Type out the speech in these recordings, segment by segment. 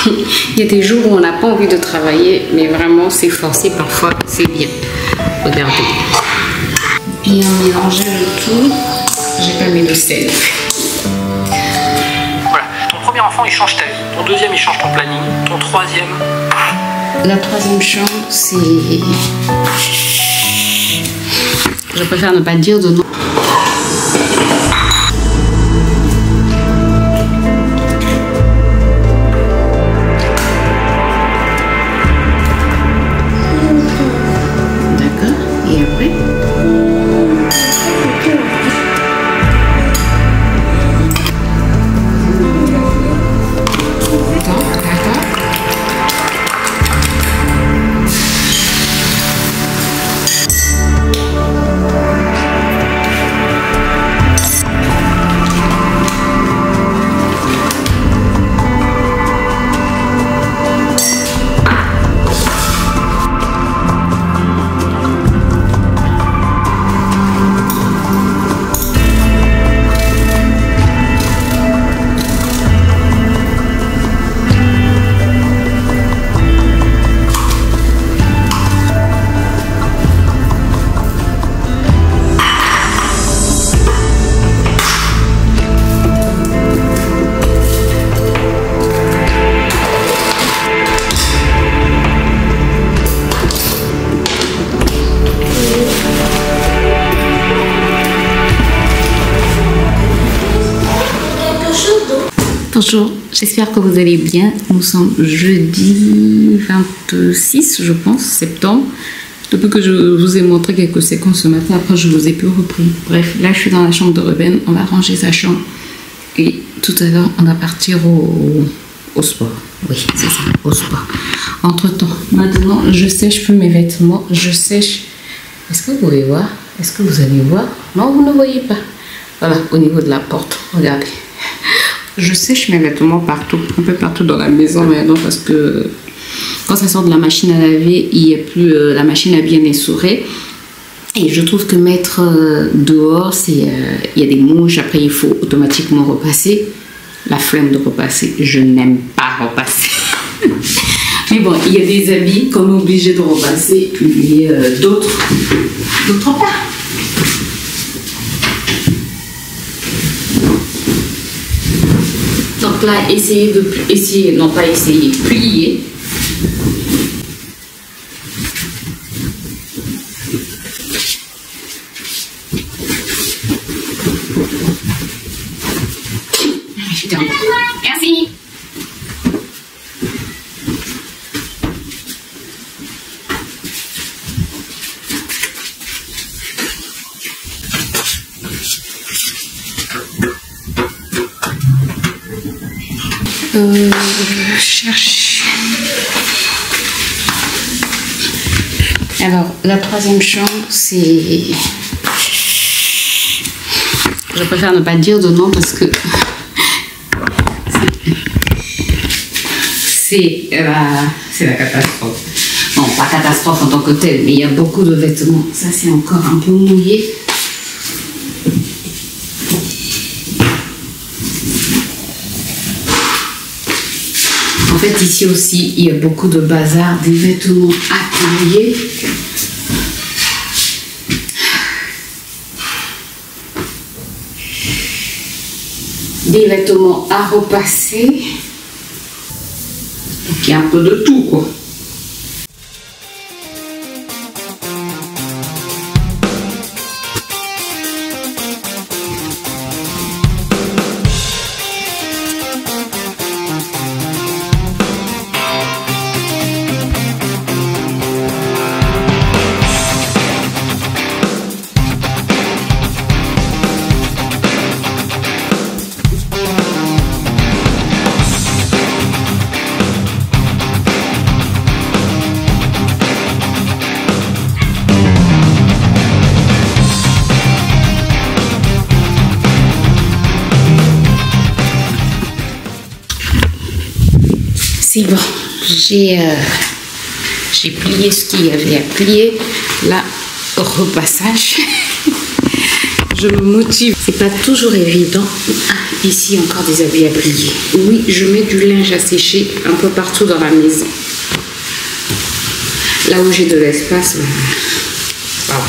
Il y a des jours où on n'a pas envie de travailler, mais vraiment s'efforcer parfois, c'est bien. Regardez. Bien mélanger le tout. J'ai pas mis de sel. Voilà. Ton premier enfant, il change ta vie. Ton deuxième, il change ton planning. Ton troisième... La troisième chambre, c'est... Je préfère ne pas dire de nom. Bonjour, j'espère que vous allez bien. Nous sommes jeudi 26, je pense, septembre. Depuis que je vous ai montré quelques séquences ce matin, après je vous ai plus repris. Bref, là je suis dans la chambre de Ruben, on va ranger sa chambre. Et tout à l'heure, on va partir au sport. Oui, c'est ça, au sport. Entre-temps, maintenant, je sèche plus mes vêtements. Je sèche... Est-ce que vous pouvez voir? Est-ce que vous allez voir? Non, vous ne voyez pas. Voilà, au niveau de la porte, regardez. Je sèche mes vêtements partout, un peu partout dans la maison maintenant parce que quand ça sort de la machine à laver, il n'y a plus la machine à bien essorer. Et je trouve que mettre dehors, il y a des mouches, après il faut automatiquement repasser. La flemme de repasser, je n'aime pas repasser. Mais bon, il y a des habits qu'on est obligé de repasser et d'autres pas. Donc là, non pas essayer, plier. Merci. Cherche. Alors, la troisième chambre, c'est... Je préfère ne pas dire de nom parce que... c'est la catastrophe. Non, pas catastrophe en tant que telle, mais il y a beaucoup de vêtements. Ça, c'est encore un peu mouillé. En fait, ici aussi, il y a beaucoup de bazar, des vêtements à plier. Des vêtements à repasser. Donc, il y a un peu de tout, quoi. C'est bon, j'ai plié ce qu'il y avait à plier. Là, repassage. Je me motive. C'est pas toujours évident. Ah, Ici, encore des habits à plier. Oui, je mets du linge à sécher un peu partout dans la maison. Là où j'ai de l'espace, voilà.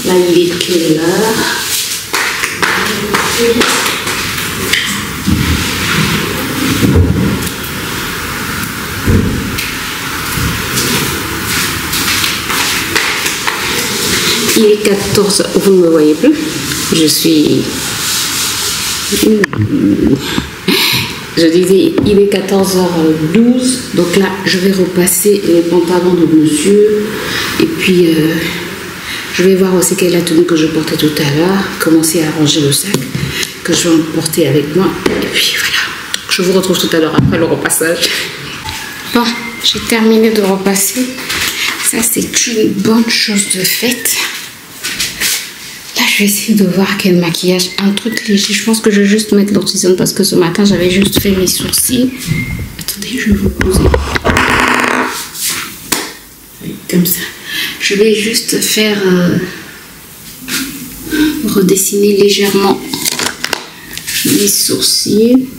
Là, il est quelle heure? Il est 14h. Vous ne me voyez plus? Je suis... Je disais, il est 14h12. Donc là, je vais repasser les pantalons de monsieur. Et puis... je vais voir aussi quelle est la tenue que je portais tout à l'heure. Commencer à ranger le sac que je vais emporter avec moi. Et puis voilà. Je vous retrouve tout à l'heure après le repassage. Bon, j'ai terminé de repasser. Ça, c'est une bonne chose de faite. Là, je vais essayer de voir quel maquillage. Un truc léger. Je pense que je vais juste mettre l'Oxyzone parce que ce matin, j'avais juste fait mes sourcils. Attendez, je vais vous poser. Oui, comme ça. Je vais juste faire redessiner légèrement mes sourcils.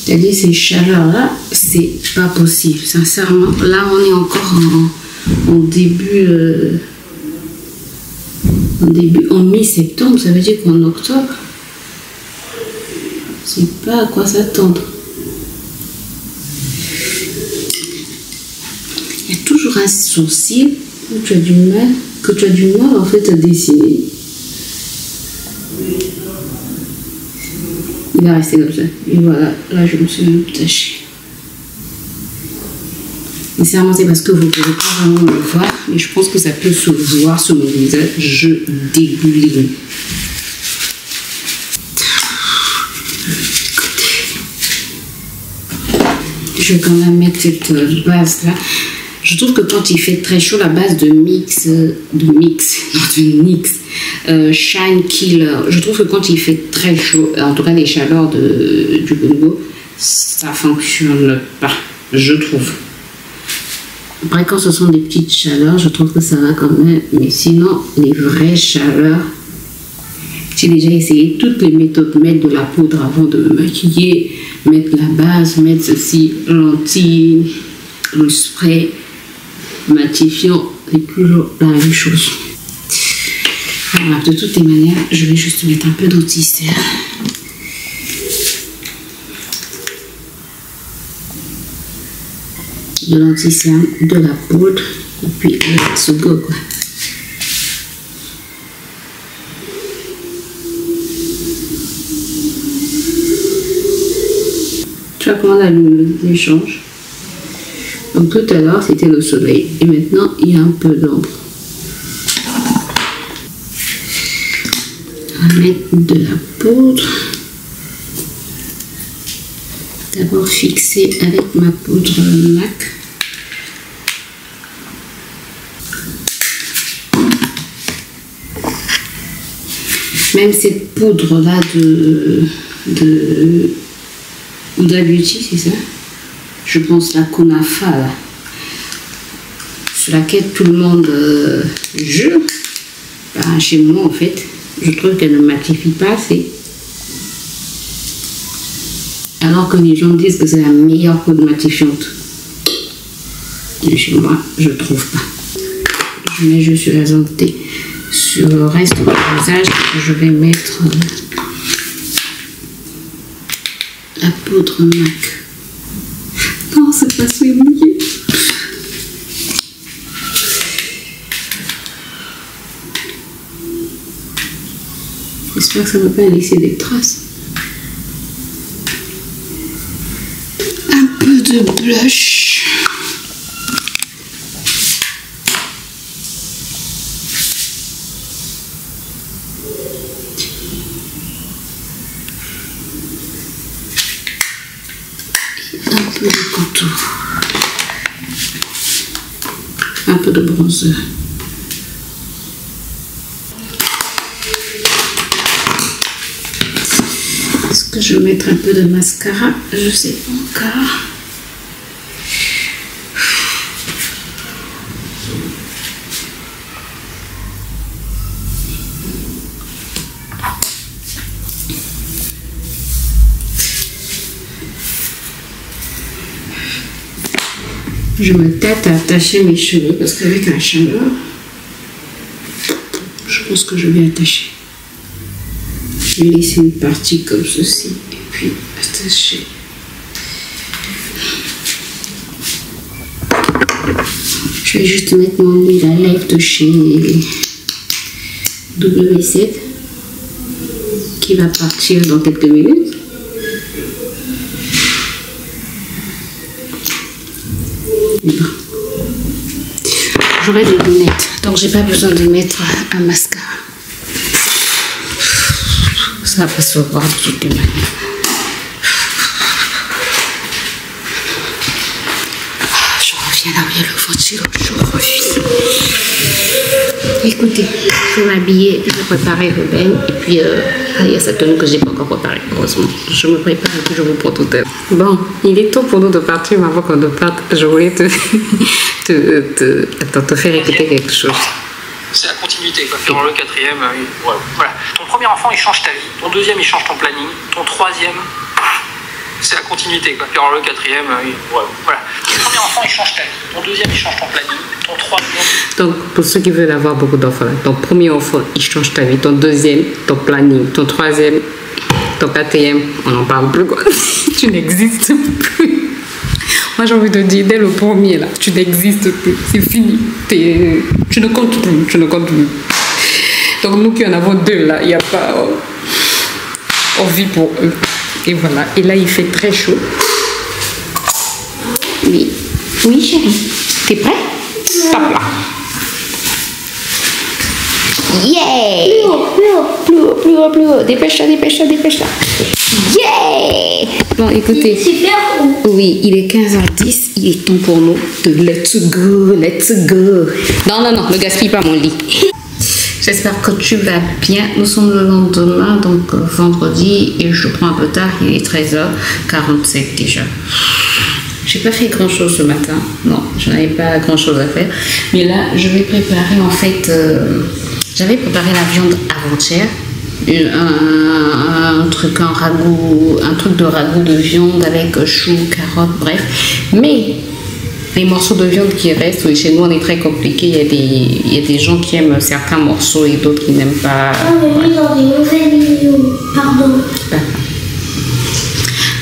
C'est-à-dire ces chaleurs-là, c'est pas possible. Sincèrement, là on est encore en mi-septembre, ça veut dire qu'en octobre, c'est pas à quoi s'attendre. Il y a toujours un sourcil que tu as du mal en fait à dessiner. Il va rester comme ça. Et voilà, là je me suis même tachée. Sincèrement, c'est parce que vous ne pouvez pas vraiment me voir, mais je pense que ça peut se voir sur mon visage. Je dégouline. Je vais quand même mettre cette base là. Je trouve que quand il fait très chaud, la base de NYX, Shine Killer, je trouve que quand il fait très chaud, en tout cas les chaleurs du Bongo, ça fonctionne pas, je trouve. Après, quand ce sont des petites chaleurs, je trouve que ça va quand même, mais sinon, les vraies chaleurs, j'ai déjà essayé toutes les méthodes, mettre de la poudre avant de me maquiller, mettre la base, mettre ceci, lentilles, le spray, matifiant, c'est toujours la même chose. Alors, de toutes les manières, je vais juste mettre un peu d'anti-cerne. De l'anti-cerne, de la poudre, et puis let's go quoi. Tu vois comment la luminosité change. Donc tout à l'heure c'était le soleil et maintenant il y a un peu d'ombre. On va mettre de la poudre. D'abord fixer avec ma poudre MAC. Même cette poudre là de Huda Beauty, c'est ça? Je pense la Kunafa là, sur laquelle tout le monde jure. Ben, chez moi en fait, je trouve qu'elle ne matifie pas assez. Alors que les gens disent que c'est la meilleure poudre matifiante. Et chez moi, je trouve pas. Je mets juste sur la zone T. Sur le reste du visage, je vais mettre la poudre MAC. Non, c'est pas assez mouillé. J'espère que ça ne va pas laisser des traces. Un peu de blush. Un peu de contour. Un peu de bronzer. Est-ce que je vais mettre un peu de mascara? Je sais pas encore. Je me tâte à attacher mes cheveux parce qu'avec la chaleur, je pense que je vais attacher. Je vais laisser une partie comme ceci et puis attacher. Je vais juste mettre mon huile à lèvres de chez W7 qui va partir dans quelques minutes. J'aurai des lunettes, donc j'ai pas besoin de mettre un mascara. Ça va se voir de toutes les manières. Je reviens là où il y a le ventilo, je reviens. Écoutez, je vais m'habiller, je vais préparer le bain et puis il y a cette tenue que j'ai pas encore préparée, heureusement. Je me prépare et puis je vous prends tout à l'heure. Bon, il est temps pour nous de partir, mais avant qu'on ne parte, je voulais te faire écouter quelque chose. C'est la continuité, quoi. Puis le quatrième, voilà. Ton premier enfant, il change ta vie. Ton deuxième, il change ton planning. Ton troisième, c'est la continuité, quoi. Puis le quatrième, voilà. Ton premier enfant, il change ta vie. Ton deuxième, il change ton planning. Ton troisième... Donc, pour ceux qui veulent avoir beaucoup d'enfants, ton premier enfant, il change ta vie. Ton deuxième, ton planning. Ton troisième, ton quatrième, on n'en parle plus, quoi. Tu n'existes plus. Moi, j'ai envie de dire, dès le premier, là, tu n'existes plus. C'est fini. Tu ne comptes plus. Tu ne comptes plus. Donc, nous qui en avons deux, là, il n'y a pas... on vit pour eux. Et voilà. Et là, il fait très chaud. Oui. Oui, chérie. T'es prêt? Tape là. Yeah! Plus haut. Dépêche-toi. Yeah! Bon, écoutez. Oui, il est 15h10. Il est temps pour nous de let's go. Non, ne gaspille pas mon lit. J'espère que tu vas bien. Nous sommes le lendemain, donc vendredi, et je prends un peu tard. Il est 13h47 déjà. J'ai pas fait grand chose ce matin. Non, je n'avais pas grand chose à faire. Mais là, je vais préparer en fait. J'avais préparé la viande avant-hier. Un truc de ragoût de viande avec choux, carottes, bref. Mais les morceaux de viande qui restent, oui, chez nous on est très compliqué. Il y a des gens qui aiment certains morceaux et d'autres qui n'aiment pas. Oui, dans des mauvais milieux. Pardon.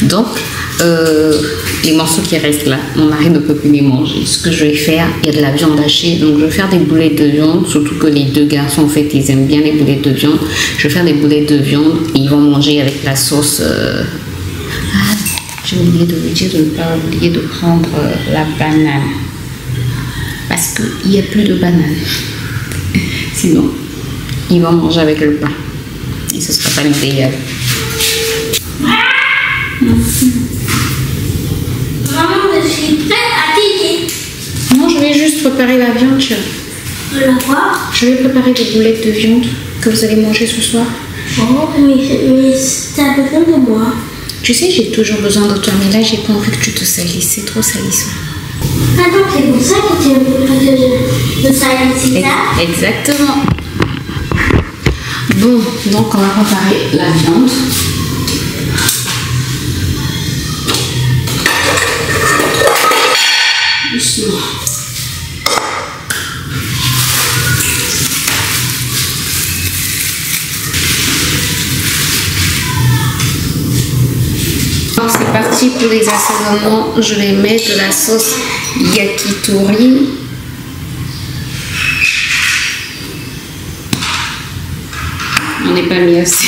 Donc, les morceaux qui restent là, mon mari ne peut plus les manger. Ce que je vais faire, il y a de la viande hachée, donc je vais faire des boulettes de viande, surtout que les deux garçons, en fait, ils aiment bien les boulettes de viande. Je vais faire des boulettes de viande et ils vont manger avec la sauce. Ah, j'ai oublié de vous dire de ne pas oublier de prendre la banane. Parce qu'il n'y a plus de banane. Sinon, ils vont manger avec le pain. Et ce ne sera pas l'idéal. Maman, je suis prête à dîner. Non, je vais juste préparer la viande, chérie. De la voir. Je vais préparer des boulettes de viande que vous allez manger ce soir. Oh, mais t'as besoin de moi. Tu sais, j'ai toujours besoin de toi, mais là, j'ai pas envie que tu te salisses. C'est trop salissant. Ah donc, c'est pour ça que tu veux que je me salisse, c'est ça? Exactement. Bon, donc on va préparer la viande. Doucement. Alors c'est parti pour les assaisonnements. Je vais mettre de la sauce yakitori. On n'est pas mis assez.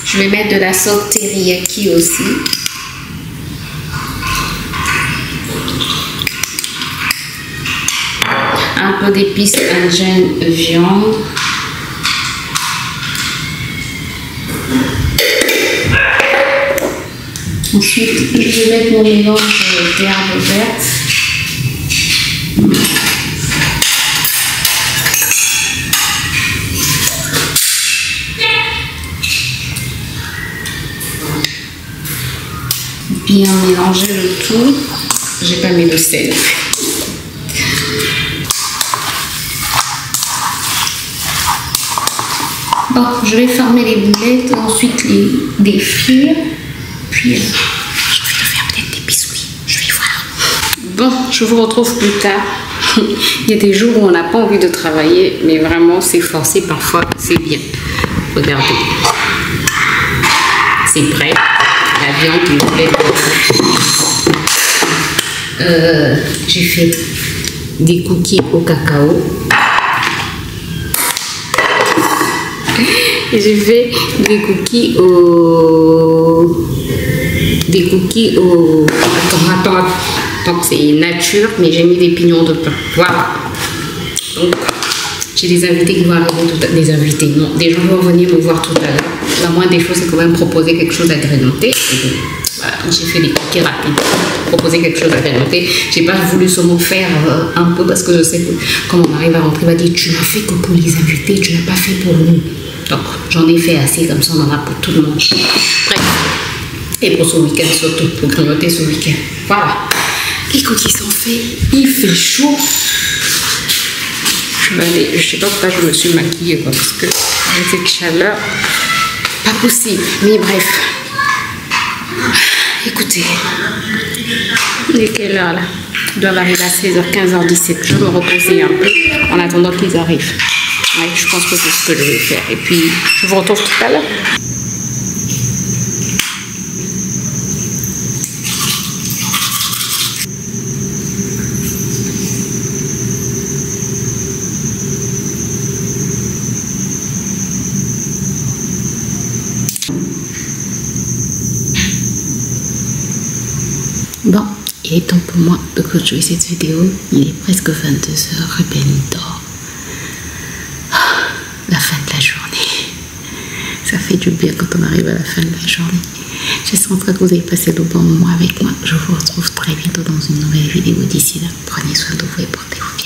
Je vais mettre de la sauce teriyaki aussi. Un peu d'épices indiennes viande. Ensuite, je vais mettre mon mélange d'herbes vertes. Bien mélanger le tout. J'ai pas mis le sel. Bon, je vais fermer les boulettes, ensuite les défire, puis j'ai envie de faire peut-être des biscuits, je vais voir. Bon, je vous retrouve plus tard. Il y a des jours où on n'a pas envie de travailler, mais vraiment s'efforcer parfois, c'est bien. Regardez, c'est prêt, la viande, les boulettes. J'ai fait des cookies au cacao. Et j'ai fait des cookies au... Attends, c'est nature, mais j'ai mis des pignons de pain. Voilà. Donc, j'ai des invités qui vont arriver, des invités, non, des gens vont venir me voir tout à l'heure. La moindre des choses, c'est quand même proposer quelque chose d'agrémenté. Voilà, j'ai fait des cookies rapides, proposer quelque chose d'agrémenté. J'ai pas voulu seulement faire un peu parce que je sais que quand on arrive à rentrer, il va dire tu n'as fait que pour les invités, tu n'as pas fait pour nous. Donc j'en ai fait assez, comme ça on en a pour tout le monde. Bref, et pour ce week-end surtout, pour grignoter ce week-end. Voilà, les cookies sont faits, il fait chaud. Je vais aller, je sais pas pourquoi je me suis maquillée quoi, parce que avec cette chaleur, pas possible. Mais bref. Écoutez, il est quelle heure là? Ils doivent arriver à 16h, 15h, 17h. Je vais me reposer un peu en attendant qu'ils arrivent. Ouais, je pense que c'est ce que je vais faire. Et puis, je vous retrouve tout à l'heure. Bon, il est temps pour moi de clôturer cette vidéo. Il est presque 22h, Ruben dort. La fin de la journée. Ça fait du bien quand on arrive à la fin de la journée. J'espère que vous avez passé de bons moments avec moi. Je vous retrouve très bientôt dans une nouvelle vidéo. D'ici là, prenez soin de vous et portez-vous.